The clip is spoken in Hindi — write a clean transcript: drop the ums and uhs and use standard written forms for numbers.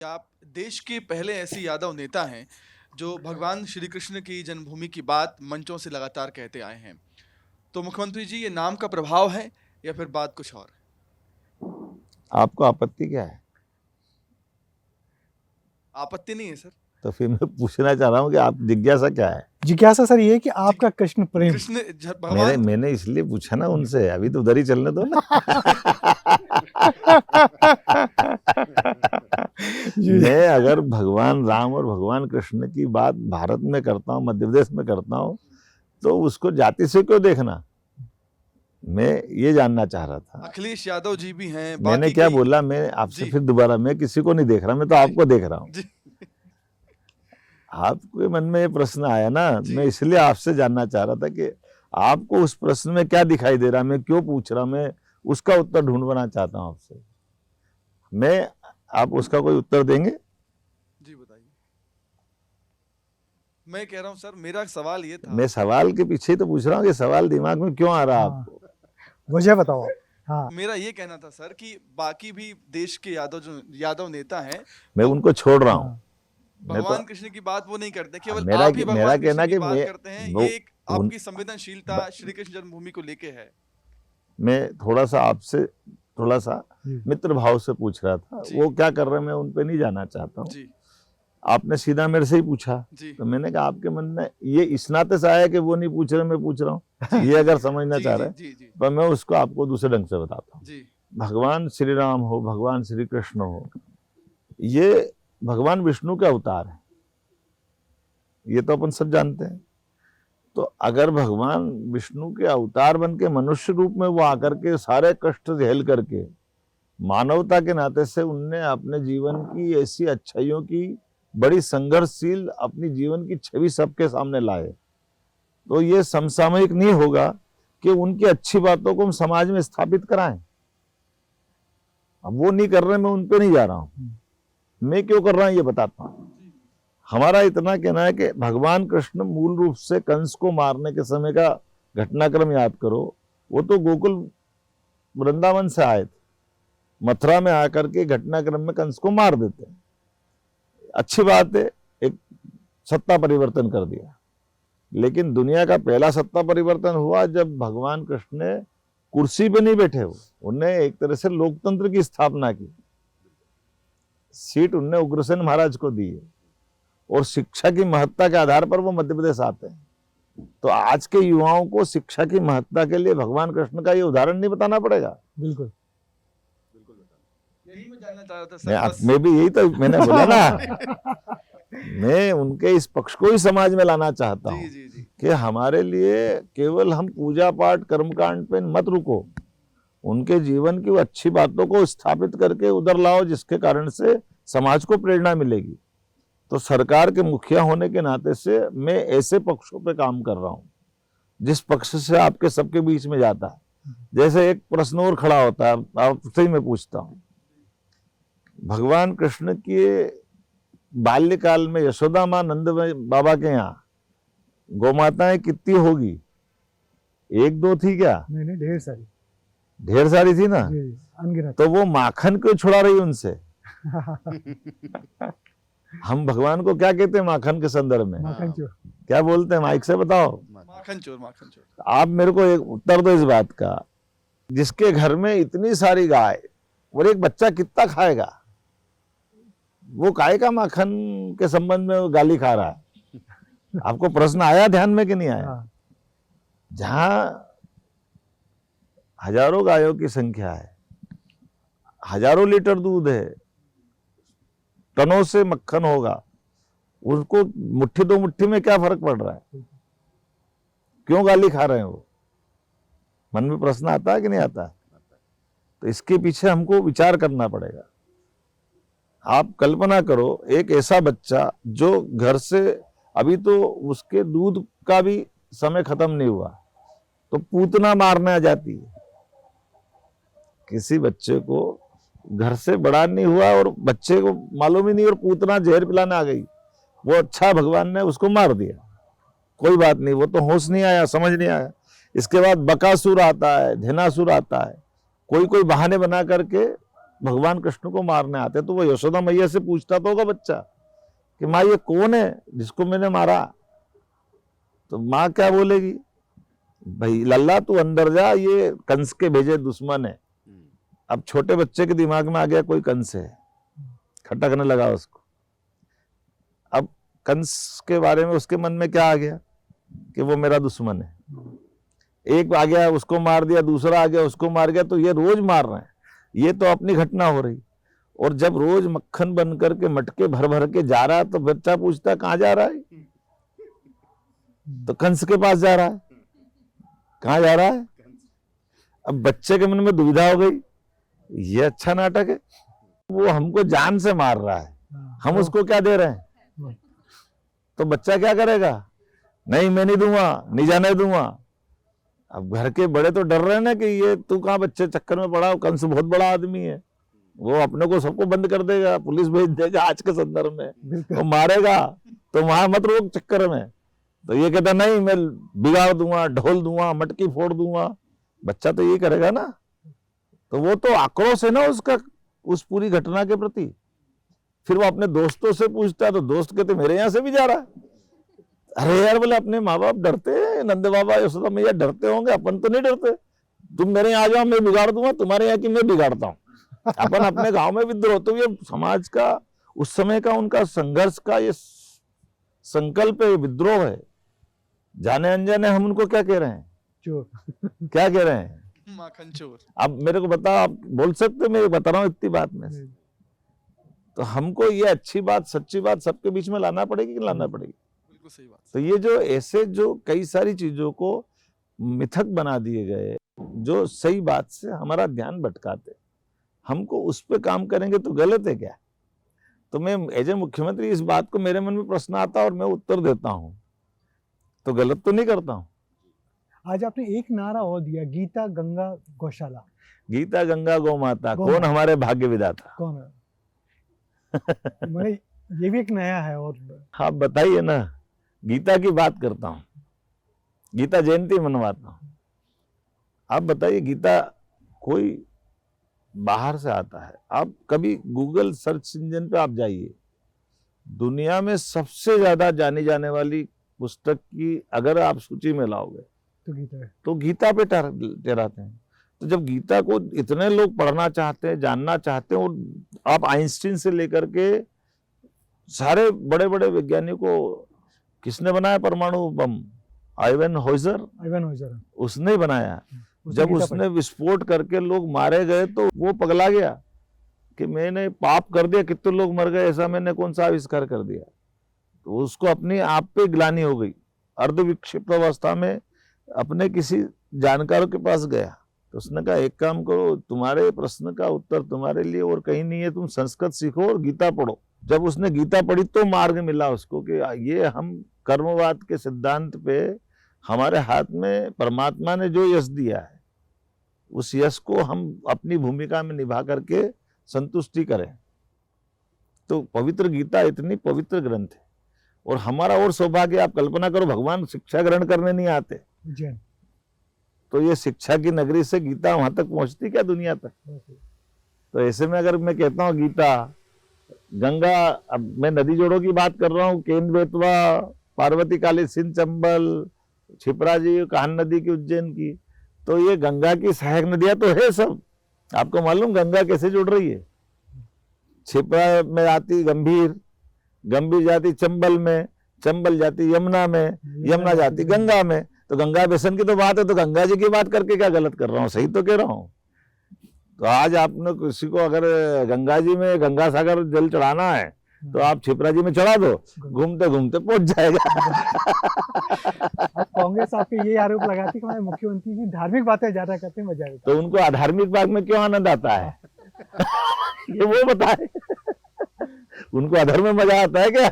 आप देश के पहले ऐसे यादव नेता हैं जो भगवान श्री कृष्ण की जन्मभूमि की बात मंचों से लगातार कहते आए हैं। तो मुख्यमंत्री जी, ये नाम का प्रभाव है या फिर बात कुछ और? आपको आपत्ति क्या है? आपत्ति नहीं है सर। तो फिर मैं पूछना चाह रहा हूँ कि आप जिज्ञासा क्या है? जिज्ञासा सर ये है कि आपका कृष्ण प्रेम भगवान मैंने इसलिए पूछा ना उनसे, अभी तो उधर ही चलने दो ना। मैं अगर भगवान राम और भगवान कृष्ण की बात भारत में करता हूँ, मध्य प्रदेश में करता हूँ, तो उसको जाति से क्यों देखना? मैं ये जानना चाह रहा था। अखिलेश यादव जी भी हैं। मैंने क्या बोला? मैं आपसे फिर दोबारा, मैं किसी को नहीं देख रहा, मैं तो आपको देख रहा हूँ। आपके मन में ये प्रश्न आया ना, मैं इसलिए आपसे जानना चाह रहा था कि आपको उस प्रश्न में क्या दिखाई दे रहा, मैं क्यों पूछ रहा, मैं उसका उत्तर ढूंढना चाहता हूं आपसे। आप उसका कोई उत्तर देंगे? जी बताइए। मैं कह रहा हूं सर, मेरा सवाल ये था। मैं सवाल के पीछे तो पूछ रहा हूँ कि सवाल दिमाग में क्यों आ रहा है आपको? मुझे बताओ। हाँ, मेरा ये कहना था सर कि बाकी भी देश के यादव नेता हैं, मैं उनको छोड़ रहा हूँ। भगवान कृष्ण की बात वो नहीं करते, केवल मेरा आप ही भगवान कृष्ण की बात मैं करते हैं। ये एक आपकी संवेदनशीलता श्री कृष्ण जन्मभूमि को लेके है। मैं थोड़ा सा आपसे मित्र भाव से पूछ रहा था, वो क्या कर रहे हैं मैं उन पे नहीं जाना चाहता हूँ। आपने सीधा मेरे से ही पूछा, तो मैंने कहा आपके मन में ये इस नाते से आया कि वो नहीं पूछ रहे, मैं पूछ रहा हूँ। ये अगर समझना चाह रहे हैं तो मैं उसको आपको दूसरे ढंग से बताता हूँ। भगवान श्री राम हो, भगवान श्री कृष्ण हो, ये भगवान विष्णु के अवतार है, ये तो अपन सब जानते हैं। तो अगर भगवान विष्णु के अवतार बन के मनुष्य रूप में वो आकर के सारे कष्ट झेल करके मानवता के नाते से उनने अपने जीवन की ऐसी अच्छाइयों की बड़ी संघर्षशील अपनी जीवन की छवि सबके सामने लाए, तो ये समसामयिक नहीं होगा कि उनकी अच्छी बातों को हम समाज में स्थापित कराएं। अब वो नहीं कर रहे, मैं उन पे नहीं जा रहा हूं। मैं क्यों कर रहा हूं ये बताता हूं। हमारा इतना कहना है कि भगवान कृष्ण मूल रूप से कंस को मारने के समय का घटनाक्रम याद करो, वो तो गोकुल वृंदावन से आए थे, मथुरा में आकर के घटनाक्रम में कंस को मार देते हैं। अच्छी बात है, एक सत्ता परिवर्तन कर दिया, लेकिन दुनिया का पहला सत्ता परिवर्तन हुआ जब भगवान कृष्ण ने कुर्सी पे नहीं बैठे, उन्हें एक तरह से लोकतंत्र की स्थापना की। सीट उनने उग्रसेन महाराज को दी है और शिक्षा की महत्ता के आधार पर वो मध्य प्रदेश आते हैं। तो आज के युवाओं को शिक्षा की महत्ता के लिए भगवान कृष्ण का ये उदाहरण नहीं बताना पड़ेगा। बिल्कुल यही मैं जानना चाह रहा था सर। मैं भी यही तो मैंने बोला ना। मैं उनके इस पक्ष को ही समाज में लाना चाहता हूँ कि हमारे लिए केवल हम पूजा पाठ कर्मकांड पे मत रुको, उनके जीवन की वो अच्छी बातों को स्थापित करके उधर लाओ, जिसके कारण से समाज को प्रेरणा मिलेगी। तो सरकार के मुखिया होने के नाते से मैं ऐसे पक्षों पे काम कर रहा हूँ जिस पक्ष से आपके सबके बीच में जाता है। जैसे एक प्रश्न और खड़ा होता है, आपसे ही मैं पूछता हूँ, भगवान कृष्ण के बाल्यकाल में यशोदा माँ नंद बाबा के यहाँ गौमाताएं कितनी होगी? एक दो थी क्या? नहीं, ढेर सारी थी ना। अनगिनत। तो वो माखन क्यों छुड़ा रही उनसे? हम भगवान को क्या कहते हैं माखन के संदर्भ में? माखन चोर। क्या बोलते हैं? माइक से बताओ। माखन चोर। आप मेरे को एक उत्तर दो इस बात का, जिसके घर में इतनी सारी गाय और एक बच्चा कितना खाएगा? वो गाय का माखन के संबंध में गाली खा रहा है। आपको प्रश्न आया ध्यान में कि नहीं आया? जहां हजारों गायों की संख्या है, हजारों लीटर दूध है, टनों से मक्खन होगा, उसको मुट्ठी दो मुट्ठी में क्या फर्क पड़ रहा है? क्यों गाली खा रहे हैं वो? मन में प्रश्न आता है कि नहीं आता? तो इसके पीछे हमको विचार करना पड़ेगा। आप कल्पना करो, एक ऐसा बच्चा जो घर से अभी तो उसके दूध का भी समय खत्म नहीं हुआ, तो पूतना मारने आ जाती है। किसी बच्चे को घर से बड़ा नहीं हुआ और बच्चे को मालूम ही नहीं और पूतना जहर पिलाने आ गई, वो अच्छा भगवान ने उसको मार दिया, कोई बात नहीं, वो तो होश नहीं आया, समझ नहीं आया। इसके बाद बकासुर आता है, धेनासुर आता है, कोई बहाने बना करके भगवान कृष्ण को मारने आते, तो वो यशोदा मैया से पूछता तो होगा बच्चा कि माँ ये कौन है जिसको मैंने मारा। तो माँ क्या बोलेगी, भाई लल्ला तू अंदर जा, ये कंस के भेजे दुश्मन है। अब छोटे बच्चे के दिमाग में आ गया कोई कंस है, खटकने लगा उसको। अब कंस के बारे में उसके मन में क्या आ गया कि वो मेरा दुश्मन है। एक आ गया उसको मार दिया, दूसरा आ गया उसको मार गया, तो ये रोज मार रहे हैं, ये तो अपनी घटना हो रही। और जब रोज मक्खन बन करके मटके भर भर के जा रहा है, तो बच्चा पूछता कहाँ जा रहा है, तो कंस के पास जा रहा है। कहाँ जा रहा है? अब बच्चे के मन में दुविधा हो गई, ये अच्छा नाटक है, वो हमको जान से मार रहा है, हम उसको क्या दे रहे हैं। तो बच्चा क्या करेगा, नहीं मैं नहीं दूंगा, नहीं जाने दूंगा। अब घर के बड़े तो डर रहे हैं ना कि ये तू कहाँ बच्चे चक्कर में पड़ा, कंस बहुत बड़ा आदमी है, वो अपने को सबको बंद कर देगा, पुलिस भेज देगा आज के संदर्भ में, वो मारेगा, तो वहां मत रोक चक्कर में। तो ये कहता नहीं मैं बिगाड़ दूंगा, ढोल दूंगा, मटकी फोड़ दूंगा। बच्चा तो ये करेगा ना। तो वो तो आक्रोश है ना उसका उस पूरी घटना के प्रति। फिर वो अपने दोस्तों से पूछता है, तो दोस्त कहते मेरे यहाँ से भी जा रहा है। अरे यार बोले अपने माँ बाप डरते हैं, नंद बाबा यशोदा मैया डरते होंगे, अपन तो नहीं डरते। तुम मेरे यहाँ आ जाओ, मैं बिगाड़ दूंगा, तुम्हारे यहाँ की मैं बिगाड़ता हूँ। अपन अपने गांव में विद्रोह। तो ये समाज का उस समय का उनका संघर्ष का ये संकल्प है, विद्रोह है। जाने अनजाने हम उनको क्या कह रहे हैं, चोर। क्या कह रहे हैं, माखन चोर। अब मेरे को बताओ, आप बोल सकते, मैं बता रहा हूँ इतनी बात में से। तो हमको ये अच्छी बात सच्ची बात सबके बीच में लाना पड़ेगी कि लाना पड़ेगी। बिल्कुल सही बात। तो ये जो ऐसे जो कई सारी चीजों को मिथक बना दिए गए, जो सही बात से हमारा ध्यान भटकाते, हमको उस पर काम करेंगे तो गलत है क्या। तो मैं एज ए मुख्यमंत्री इस बात को मेरे मन में प्रश्न आता और मैं उत्तर देता हूं, तो गलत तो नहीं करता हूं। आज आपने एक नारा और दिया, गीता गंगा गौशाला। गीता गंगा गौ माता, कौन हमारे भाग्य विधाता, कौन है? मैंने ये भी एक नया है। और आप बताइए ना, गीता की बात करता हूं, गीता जयंती मनवाता हूं। आप बताइए, गीता कोई बाहर से आता है, आप कभी गूगल सर्च इंजन पे आप जाइए, दुनिया में सबसे ज्यादा जानी जाने वाली पुस्तक की अगर आप सूची में लाओगे तो गीता है, तो गीता पे ठहराते हैं। तो जब गीता को इतने लोग पढ़ना चाहते हैं, जानना चाहते हैं, और आप आइंस्टीन से लेकर के सारे बड़े बड़े वैज्ञानिकों, किसने बनाया परमाणु बम, आइवन होइजर, उसने ही बनाया। जब उसने विस्फोट करके लोग मारे गए तो वो पगला गया कि मैंने पाप कर दिया, कितने लोग मर गए, ऐसा मैंने कौन सा आविष्कार कर दिया। तो उसको अपने आप पे ग्लानि हो गई। अर्धविक्षिप्त अवस्था में अपने किसी जानकारों के पास गया, तो उसने कहा एक काम करो, तुम्हारे प्रश्न का उत्तर तुम्हारे लिए और कहीं नहीं है, तुम संस्कृत सीखो और गीता पढ़ो। जब उसने गीता पढ़ी तो मार्ग मिला उसको कि ये हम कर्मवाद के सिद्धांत पे, हमारे हाथ में परमात्मा ने जो यश दिया है, उस यश को हम अपनी भूमिका में निभा करके संतुष्टि करें। तो पवित्र गीता इतनी पवित्र ग्रंथ है, और हमारा और सौभाग्य, आप कल्पना करो, भगवान शिक्षा ग्रहण करने नहीं आते, तो ये शिक्षा की नगरी से गीता वहां तक पहुंचती क्या, दुनिया तक। तो ऐसे में अगर मैं कहता हूँ गीता गंगा, अब मैं नदी जोड़ों की बात कर रहा हूँ, केन बेतवा, पार्वती काली सिंध चंबल, छिपरा जी काहन नदी की उज्जैन की, तो ये गंगा की सहायक नदियां तो है सब। आपको मालूम गंगा कैसे जुड़ रही है, छिपरा में आती गंभीर, गंभीर जाती चंबल में, चंबल जाती यमुना में, यमुना जाती गंगा में। तो गंगा बेसन की तो बात है, तो गंगा जी की बात करके क्या गलत कर रहा हूँ, सही तो कह रहा हूँ। तो आज आपने किसी को अगर गंगा जी में गंगा सागर जल चढ़ाना है, तो आप छिपरा जी में चढ़ा दो, घूमते घूमते पहुंच जाएगा। कांग्रेस आपके ये आरोप लगाती है कि हमारे मुख्यमंत्री जी धार्मिक बातें ज्यादा करते हैं, मजा आता है। तो उनको अधार्मिक बात में क्यों आनंद आता है? ये वो बताए। उनको अधर्म में मजा आता है क्या?